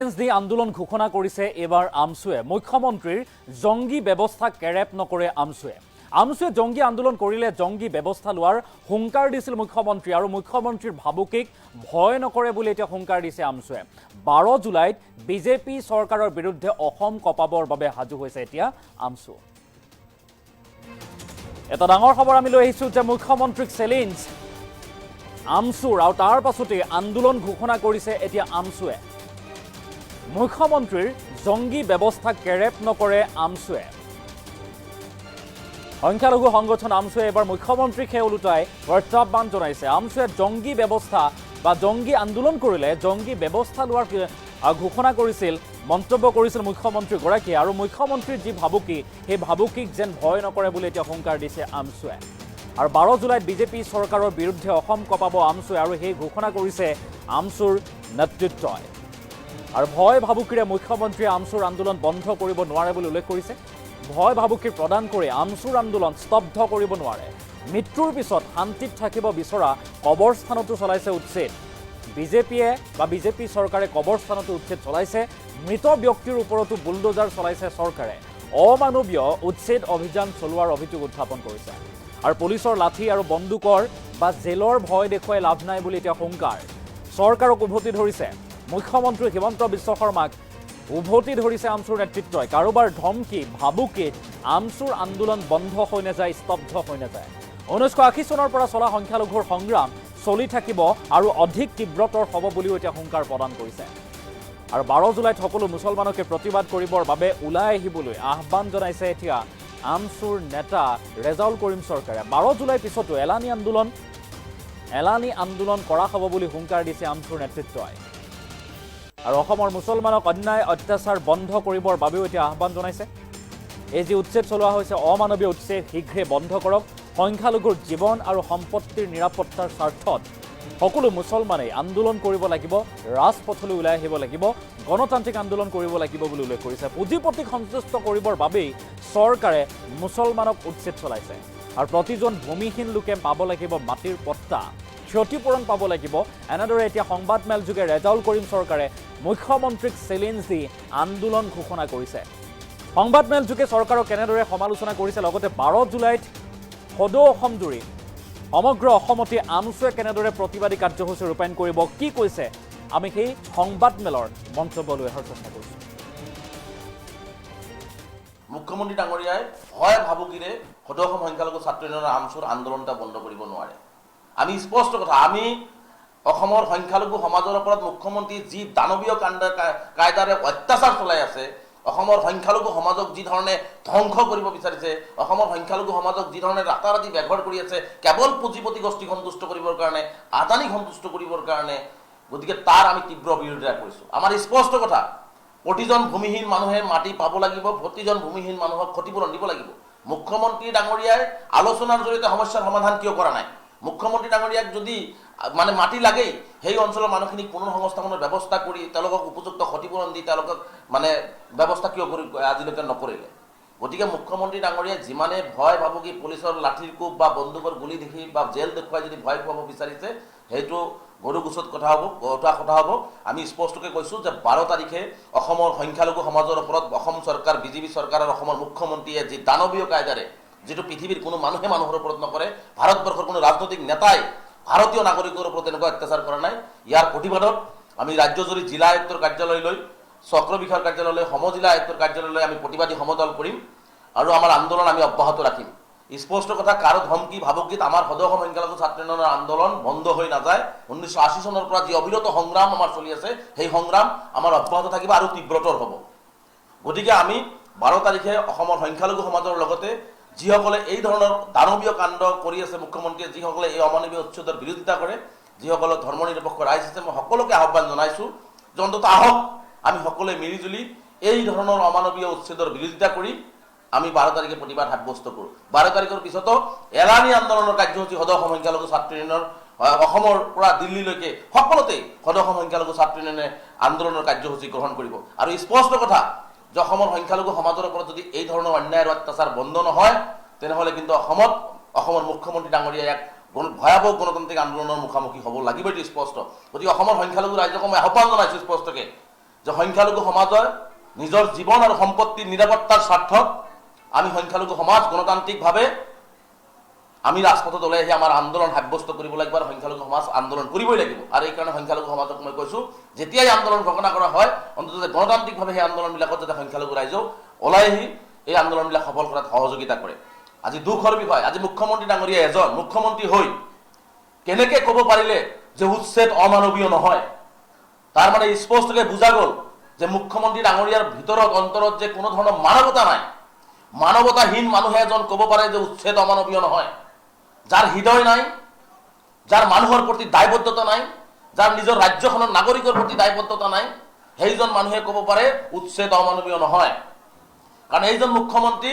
দি আন্দোলন ঘোষণা কৰিছে এবাৰ আমছুৱে মুখ্যমন্ত্ৰীৰ জংগী ব্যৱস্থা কেৰেপ নকৰে আমছুৱে জংগী আন্দোলন কৰিলে জংগী ব্যৱস্থা লোৱাৰ হুংকাৰ দিছিল মুখ্যমন্ত্ৰী আৰু মুখ্যমন্ত্ৰীৰ ভাবুকিক ভয় নকৰে বুলি এতিয়া হুংকাৰ দিছে আমছুৱে 12 জুলাইত বিজেপি চৰকাৰৰ বিৰুদ্ধে অসম কপাবৰ বাবে সাজু হৈছে এতিয়া আমছু এটা ডাঙৰ খবৰ আমি লৈ আহিছো যে মুখ্যমন্ত্ৰীক চেলেঞ্জ আমছুৰ আৰু তাৰ পাছতে আন্দোলন ঘোষণা কৰিছে এতিয়া আমছুৱে মুখ্যমন্ত্ৰীৰ জংগী ব্যৱস্থা কেৰেপ নকৰে আমছুৱে সংখ্যালঘু সংগঠন আমছুৱে এবাৰ মুখ্যমন্ত্ৰীক ওলোটাই প্ৰত্যাহ্বান জনাইছে আমছুৱে জংগী ব্যৱস্থা বা জংগী আন্দোলন কৰিলে জংগী ব্যৱস্থা লোৱাৰ ঘোষণা কৰিছিল মন্তব্য কৰিছিল মুখ্যমন্ত্ৰীগৰাকীয়ে আৰু মুখ্যমন্ত্ৰীৰ যি ভাবুকি সেই ভাবুকিক যেন ভয় নকৰে বুলি এতিয়া হুংকাৰ দিছে আমছুৱে আৰু 12 জুলাইত বিজেপি চৰকাৰৰ বিৰুদ্ধে অসম কপাব আমছুৱে আৰু সেই ঘোষণা কৰিছে আমছুৰ নেতৃত্বই আৰু ভয় ভাবুকিৰে মুখ্যমন্ত্ৰীয়ে আমছুৰ আন্দোলন বন্ধ কৰিব নোৱাৰে বুলি উল্লেখ কৰিছে ভয় ভাবুকিৰ প্ৰদান কৰি আমছুৰ আন্দোলন স্তব্ধ কৰিব নোৱাৰে মৃত্যুৰ পিছত শান্তিত থাকিব বিচৰা কবৰস্থানতো চলাইছে উচ্ছেদ বিজেপিয়ে বা বিজেপি চৰকাৰে কবৰস্থানতো উচ্ছেদ চলাইছে মৃত ব্যক্তিৰ ওপৰতো বুলডোজাৰ চলাইছে চৰকাৰে অমানৱীয় উচ্ছেদ অভিযান চলোৱাৰ অভিযোগ উত্থাপন কৰিছে আৰু পুলিচৰ লাঠি আৰু বন্দুকৰ বা জেলৰ ভয় দেখুৱাই লাভ নাই বুলি এতিয়া হুংকাৰ চৰকাৰক উভতি ধৰিছে মুখ্যমন্ত্ৰী হিমন্ত বিশ্ব শৰ্মাক উভতি ধৰিছে আমছুৰ নেতৃত্বই কাৰোবাৰ ধমকি ভাবুকিত আমছুৰ আন্দোলন বন্ধ হৈ নাযায় স্তব্ধ হৈ নাযায় 1980 চনৰ পৰা চলা সংখ্যালঘুৰ সংগ্ৰাম চলি থাকিব আৰু অধিক তীব্ৰতৰ হ'ব বুলিও এতিয়া হুংকাৰ প্ৰদান কৰিছে আৰু 12 জুলাইত সকলো মুছলমানকে প্ৰতিবাদ কৰিবৰ বাবে ওলাই আহিবলৈ আহ্বান জনাইছে এতিয়া আমছুৰ নেতা ৰেজাউল কৰিম চৰকাৰে 12 জুলাইৰ পিছতো এলানি আন্দোলন কৰা হ'ব বুলি হুংকাৰ দিছে আমছুৰ নেতৃত্বই আৰু অসমৰ মুছলমানক অন্যায় অত্যাচাৰ বন্ধ কৰিবৰ বাবেও এতিয়া আহ্বান জনাইছে এই যি উচ্ছেদ চলোৱা হৈছে অমানৱীয় উচ্ছেদ শীঘ্ৰে বন্ধ কৰক সংখ্যালঘুৰ জীৱন আৰু সম্পত্তিৰ নিৰাপত্তাৰ স্বাৰ্থত সকলো মুছলমানে আন্দোলন কৰিব লাগিব ৰাজপথলৈ ওলাই আহিব লাগিব গণতান্ত্ৰিক আন্দোলন কৰিব লাগিব বুলি উল্লেখ কৰিছে পুঁজিপতিক সন্তুষ্ট কৰিবৰ বাবেই চৰকাৰে মুছলমানক উচ্ছেদ চলাইছে আৰু প্ৰতিজন ভূমিহীন লোকে পাব লাগিব মাটিৰ পট্টা ক্ষতিপূৰণ পাব লাগিব এনেদৰে এতিয়া সংবাদমেল যোগে ৰেজাউল কৰিম চৰকাৰে মুখ্যমন্ত্ৰীক চেলেঞ্জ দি আন্দোলন ঘোষণা কৰিছে সংবাদমেল যোগে চৰকাৰক কেনেদৰে সমালোচনা কৰিছে লগতে 12 জুলাইত সদৌ অসম জুৰি সমগ্ৰ অসমতে আমছুৱে কেনেদৰে প্ৰতিবাদী কাৰ্যসূচী ৰূপায়ণ কৰিব কি কৈছে আমি সেই সংবাদমেলৰ মন্তব্য লৈ অহাৰ চেষ্টা কৰিছোঁ মুখ্যমন্ত্ৰী ডাঙৰীয়াই ভয় ভাবুকিৰে সদৌ অসম সংখ্যালঘু ছাত্ৰ ইউনিয়নৰ আমছুৰ আন্দোলনটা বন্ধ কৰিব নোৱাৰে আমি স্পষ্ট কথা আমি অসমৰ সংখ্যালঘু সমাজৰ ওপৰত মুখ্যমন্ত্ৰী যি দানৱীয় কায়দাৰে অত্যাচাৰ চলাই আছে অসমৰ সংখ্যালঘু সমাজক যি ধৰণে ধ্বংস কৰিব বিচাৰিছে অসমৰ সংখ্যালঘু সমাজক যি ধৰণে ৰাতাৰাতি ব্যৱহাৰ কৰি আছে কেৱল পুঁজিপতি গোষ্ঠী সন্তুষ্ট কৰিবৰ কাৰণে আদানী সন্তুষ্ট কৰিবৰ কাৰণে গতিকে তাৰ আমি তীব্ৰ বিৰোধিতা কৰিছোঁ আমাৰ স্পষ্ট কথা প্ৰতিজন ভূমিহীন মানুহে মাটি পাব লাগিব প্ৰতিজন ভূমিহীন মানুহক ক্ষতিপূৰণ দিব লাগিব মুখ্যমন্ত্ৰী ডাঙৰীয়াই আলোচনাৰ জৰিয়তে সমস্যাৰ সমাধান কিয় কৰা নাই মুখ্যমন্ত্ৰী ডাঙৰীয়াক যদি মানে মাটি লাগেই সেই অঞ্চলৰ মানুহখিনিক পুনৰ্সংস্থাপনৰ ব্যৱস্থা কৰি তেওঁলোকক উপযুক্ত ক্ষতিপূৰণ দি তেওঁলোকক মানে ব্যৱস্থা কিয় কৰি আজিলৈকে নকৰিলে গতিকে মুখ্যমন্ত্ৰী ডাঙৰীয়াই যিমানে ভয় ভাবুকি পুলিচৰ লাঠিৰ কোব বা বন্দুকৰ গুলি দেখি বা জেল দেখুৱাই যদি ভয় খুৱাব বিচাৰিছে সেইটো গৰু গুচত কথা হ'ব আমি স্পষ্টকৈ কৈছোঁ যে 12 তাৰিখে অসমৰ সংখ্যালঘু সমাজৰ ওপৰত অসম চৰকাৰ বিজেপি চৰকাৰ আৰু অসমৰ মুখ্যমন্ত্ৰীয়ে যি দানৱীয় কায়দাৰে যেটো পৃথিৱীৰ কোনো মানুহে মানুহৰ ওপৰত নকৰে ভাৰতবৰ্ষৰ কোনো ৰাজনৈতিক নেতাই ভাৰতীয় নাগৰিকৰ ওপৰত এনেকুৱা অত্যাচাৰ কৰা নাই ইয়াৰ প্ৰতিবাদত আমি ৰাজ্যজুৰি জিলা আয়ুক্তৰ কাৰ্যালয়লৈ চক্ৰ বিষয়াৰ কাৰ্যালয়লৈ সমজিলা আয়ুক্তৰ কাৰ্যালয়লৈ আমি প্ৰতিবাদী সমদল কৰিম আৰু আমাৰ আন্দোলন আমি অব্যাহত ৰাখিম স্পষ্ট কথা কাৰো ধমকি ভাবুকিত আমাৰ সদৌ অসম সংখ্যালঘু ছাত্ৰ ইউনিয়নৰ আন্দোলন বন্ধ হৈ নাযায় 1980 চনৰ পৰা যি অবিৰত সংগ্ৰাম আমাৰ চলি আছে সেই সংগ্ৰাম আমাৰ অব্যাহত থাকিব আৰু তীব্ৰতৰ হ'ব গতিকে আমি 12 তাৰিখে অসমৰ সংখ্যালঘু সমাজৰ লগতে যিসকলে এই ধৰণৰ দানৱীয় কাণ্ড কৰি আছে মুখ্যমন্ত্ৰীয়ে যিসকলে এই অমানৱীয় উচ্ছেদৰ বিৰোধিতা কৰে যিসকলে ধৰ্মনিৰপেক্ষ ৰাইজ আছে মই সকলোকে আহ্বান জনাইছোঁ যে অন্ততঃ আহক আমি সকলোৱে মিলিজুলি এই ধৰণৰ অমানৱীয় উচ্ছেদৰ বিৰোধিতা কৰি আমি 12 তাৰিখে প্ৰতিবাদ সাব্যস্ত কৰোঁ 12 তাৰিখৰ পিছতো এলানি আন্দোলনৰ কাৰ্যসূচী সদৌ অসম সংখ্যালঘু ছাত্ৰ ইউনিয়নৰ অসমৰ পৰা দিল্লীলৈকে সকলোতে সদৌ অসম সংখ্যালঘু ছাত্ৰ ইউনিয়নে আন্দোলনৰ কাৰ্যসূচী গ্ৰহণ কৰিব আৰু স্পষ্ট কথা যে অসমৰ সংখ্যালঘু সমাজৰ ওপৰত যদি এই ধৰণৰ অন্যায় আৰু অত্যাচাৰ বন্ধ নহয় তেনেহ'লে কিন্তু অসমৰ মুখ্যমন্ত্ৰী ডাঙৰীয়াই এক ভয়াবহ গণতান্ত্ৰিক আন্দোলনৰ মুখামুখি হ'ব লাগিব এটি স্পষ্ট গতিকে অসমৰ সংখ্যালঘু ৰাইজক মই আহ্বান জনাইছোঁ স্পষ্টকৈ যে সংখ্যালঘু সমাজৰ নিজৰ জীৱন আৰু সম্পত্তিৰ নিৰাপত্তাৰ স্বাৰ্থত আমি সংখ্যালঘু সমাজ গণতান্ত্ৰিকভাৱে আমি ৰাজপথত ওলাই আহি আমাৰ আন্দোলন সাব্যস্ত কৰিব লাগিব আৰু সংখ্যালঘু সমাজ আন্দোলন কৰিবই লাগিব। আৰু এই কাৰণে সংখ্যালঘু সমাজক মই কৈছোঁ, যেতিয়াই আন্দোলন ঘোষণা কৰা হয় অন্ততঃ গণতান্ত্ৰিকভাৱে সেই আন্দোলনবিলাকত যাতে সংখ্যালঘু ৰাইজেও ওলাই আহি এই আন্দোলনবিলাক সফল কৰাত সহযোগিতা কৰে। আজি দুখৰ বিষয়, আজি মুখ্যমন্ত্ৰী ডাঙৰীয়া এজন মুখ্যমন্ত্ৰী হৈ কেনেকৈ ক'ব পাৰিলে যে উচ্ছেদ অমানৱীয় নহয়। তাৰ মানে স্পষ্টকৈ বুজা গ'ল যে মুখ্যমন্ত্ৰী ডাঙৰীয়াৰ ভিতৰত অন্তৰত যে কোনো ধৰণৰ মানৱতা নাই। মানৱতাহীন মানুহে এজন ক'ব পাৰে যে উচ্ছেদ অমানৱীয় নহয়। যাৰ হৃদয় নাই, যাৰ মানুহৰ প্ৰতি দায়বদ্ধতা নাই, যাৰ নিজৰ ৰাজ্যখনৰ নাগৰিকৰ প্ৰতি দায়বদ্ধতা নাই, সেইজন মানুহে ক'ব পাৰে উচ্ছেদ অমানৱীয় নহয়। কাৰণ এইজন মুখ্যমন্ত্ৰী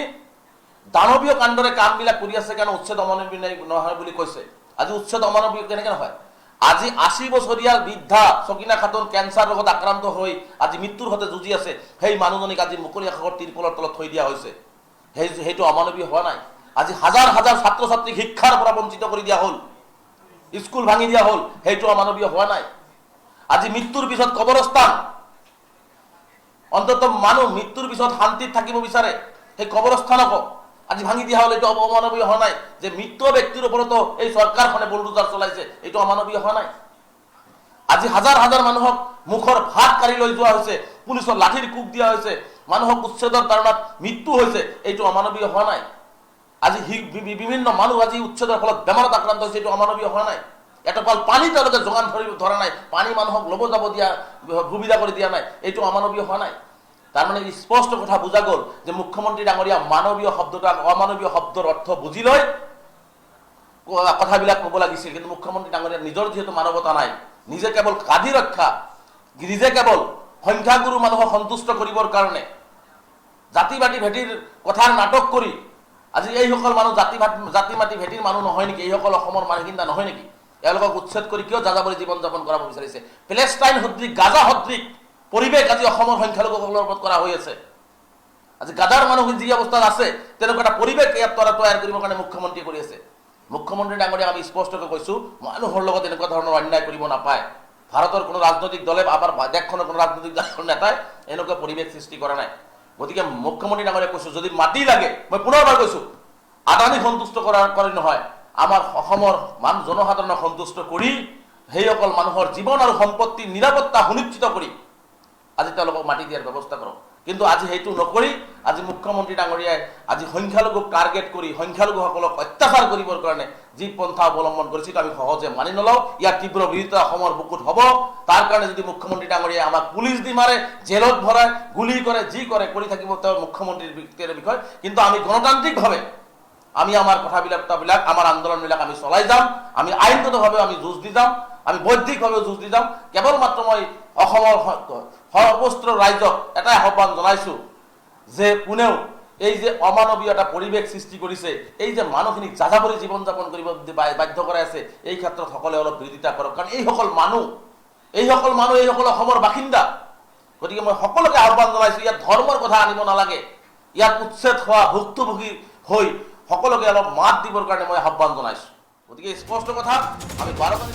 দানৱীয় কাণ্ডৰে কামবিলাক কৰি আছে কাৰণে উচ্ছেদ অমানৱীয় নহয় বুলি কৈছে। আজি উচ্ছেদ অমানৱীয় কেনেকৈ নহয়? আজি 80 বছৰীয়া বৃদ্ধা চকিনা খাতুন কেঞ্চাৰ ৰোগত আক্ৰান্ত হৈ আজি মৃত্যুৰ সৈতে যুঁজি আছে, সেই মানুহজনীক আজি মুকলি আকাশৰ তিৰপলৰ তলত থৈ দিয়া হৈছে। সেইটো অমানৱীয় হোৱা নাই? আজি হাজাৰ হাজাৰ ছাত্ৰ ছাত্ৰীক শিক্ষাৰ পৰা বঞ্চিত কৰি দিয়া হ'ল, স্কুল ভাঙি দিয়া হ'ল, সেইটো অমানৱীয় হোৱা নাই? আজি মৃত্যুৰ পিছত কবৰস্থান, অন্ততঃ মানুহ মৃত্যুৰ পিছত শান্তিত থাকিব বিচাৰে, সেই কবৰস্থানকো আজি ভাঙি দিয়া হ'ল, এইটো অমানৱীয় হোৱা নাই? যে মৃত ব্যক্তিৰ ওপৰতো এই চৰকাৰখনে বুলডোজাৰ চলাইছে, এইটো অমানৱীয় হোৱা নাই? আজি হাজাৰ হাজাৰ মানুহক মুখৰ ভাত কাঢ়ি লৈ যোৱা হৈছে, পুলিচৰ লাঠিৰ কোব দিয়া হৈছে, মানুহক উচ্ছেদৰ কাৰণত মৃত্যু হৈছে, এইটো অমানৱীয় হোৱা নাই? আজি বিভিন্ন মানুহ আজি উচ্ছেদৰ ফলত বেমাৰত আক্ৰান্ত হৈছে, এইটো অমানৱীয় হোৱা নাই? এটোপাল পানী তেওঁলোকে যোগান ধৰা নাই, পানী মানুহক ল'ব যাব দিয়া সুবিধা কৰি দিয়া নাই, এইটো অমানৱীয় হোৱা নাই? তাৰ মানে স্পষ্ট কথা বুজা গ'ল যে মুখ্যমন্ত্ৰী ডাঙৰীয়া মানৱীয় শব্দটা অমানৱীয় শব্দৰ অৰ্থ বুজি লৈ কথাবিলাক ক'ব লাগিছিল। কিন্তু মুখ্যমন্ত্ৰী ডাঙৰীয়া নিজৰ যিহেতু মানৱতা নাই, নিজে কেৱল গাদী ৰক্ষা, নিজে কেৱল সংখ্যাগুৰু মানুহক সন্তুষ্ট কৰিবৰ কাৰণে জাতি বাতি ভেটিৰ কথাৰ নাটক কৰি আজি এইসকল মানুহ জাতি মাতি ভেটিৰ মানুহ নহয় নেকি? এইসকল অসমৰ মানুহখিনিতা নহয় নেকি? এওঁলোকক উচ্ছেদ কৰি কিয় যাযাবৰী জীৱন যাপন কৰাব বিচাৰিছে? পেলেষ্টাইন সদৃশ, গাজা সদৃশ পৰিৱেশ আজি অসমৰ সংখ্যালঘুসকলৰ ওপৰত কৰা হৈ আছে। আজি গাজাৰ মানুহখিনি যি অৱস্থাত আছে তেনেকুৱা এটা পৰিৱেশ ইয়াত তৈয়াৰ কৰিবৰ কাৰণে মুখ্যমন্ত্ৰী কৰি আছে। মুখ্যমন্ত্ৰী ডাঙৰীয়া আমি স্পষ্টকৈ কৈছোঁ, মানুহৰ লগত এনেকুৱা ধৰণৰ অন্যায় কৰিব নাপায়। ভাৰতৰ কোনো ৰাজনৈতিক দলে আমাৰ দেশখনৰ কোনো ৰাজনৈতিক দলৰ নেতাই এনেকুৱা পৰিৱেশ সৃষ্টি কৰা নাই। গতিকে মুখ্যমন্ত্ৰী ডাঙৰীয়া কৈছোঁ, যদি মাটি লাগে, মই পুনৰবাৰ কৈছোঁ, আদানী সন্তুষ্ট কৰি নহয়, আমাৰ অসমৰ জনসাধাৰণক সন্তুষ্ট কৰি সেইসকল মানুহৰ জীৱন আৰু সম্পত্তিৰ নিৰাপত্তা সুনিশ্চিত কৰি আজি তেওঁলোকক মাটি দিয়াৰ ব্যৱস্থা কৰক। কিন্তু আজি সেইটো নকৰি আজি মুখ্যমন্ত্ৰী ডাঙৰীয়াই আজি সংখ্যালঘুক টাৰ্গেট কৰি সংখ্যালঘুসকলক অত্যাচাৰ কৰিবৰ কাৰণে যি পন্থা অৱলম্বন কৰিছে আমি সহজে মানি নলওঁ। ইয়াৰ তীব্ৰ বিৰোধিতা অসমৰ বুকুত হ'ব। তাৰ কাৰণে যদি মুখ্যমন্ত্ৰী ডাঙৰীয়াই আমাক পুলিচ দি মাৰে, জেলত ভৰাই, গুলি কৰে, যি কৰে কৰি থাকিব তেওঁ মুখ্যমন্ত্ৰীৰ বিষয়। কিন্তু আমি গণতান্ত্ৰিকভাৱে আমি আমাৰ কথাবিলাক আমাৰ আন্দোলনবিলাক আমি চলাই যাম। আমি আইনগতভাৱে আমি যুঁজ দি যাম, আমি বৌদ্ধিকভাৱে যুঁজ দি যাম। কেৱল মাত্ৰ মই অসমৰ সৰ্বস্ত্ৰ ৰাইজক এটাই আহ্বান জনাইছোঁ যে কোনেও এই যে অমানৱীয় এটা পৰিৱেশ সৃষ্টি কৰিছে, এই যে মানুহখিনিক যাযাবৰী জীৱন যাপন কৰিব বাধ্য কৰাই আছে, এই ক্ষেত্ৰত সকলোৱে অলপ বিৰোধিতা কৰক। কাৰণ এইসকল মানুহ অসমৰ বাসিন্দা। গতিকে মই সকলোকে আহ্বান জনাইছোঁ, ইয়াত ধৰ্মৰ কথা আনিব নালাগে। ইয়াত উচ্ছেদ হোৱা ভুক্তভোগী হৈ সকলোকে অলপ মাত দিবৰ কাৰণে মই আহ্বান জনাইছোঁ। গতিকে স্পষ্ট কথা, আমি বাৰম্বাৰ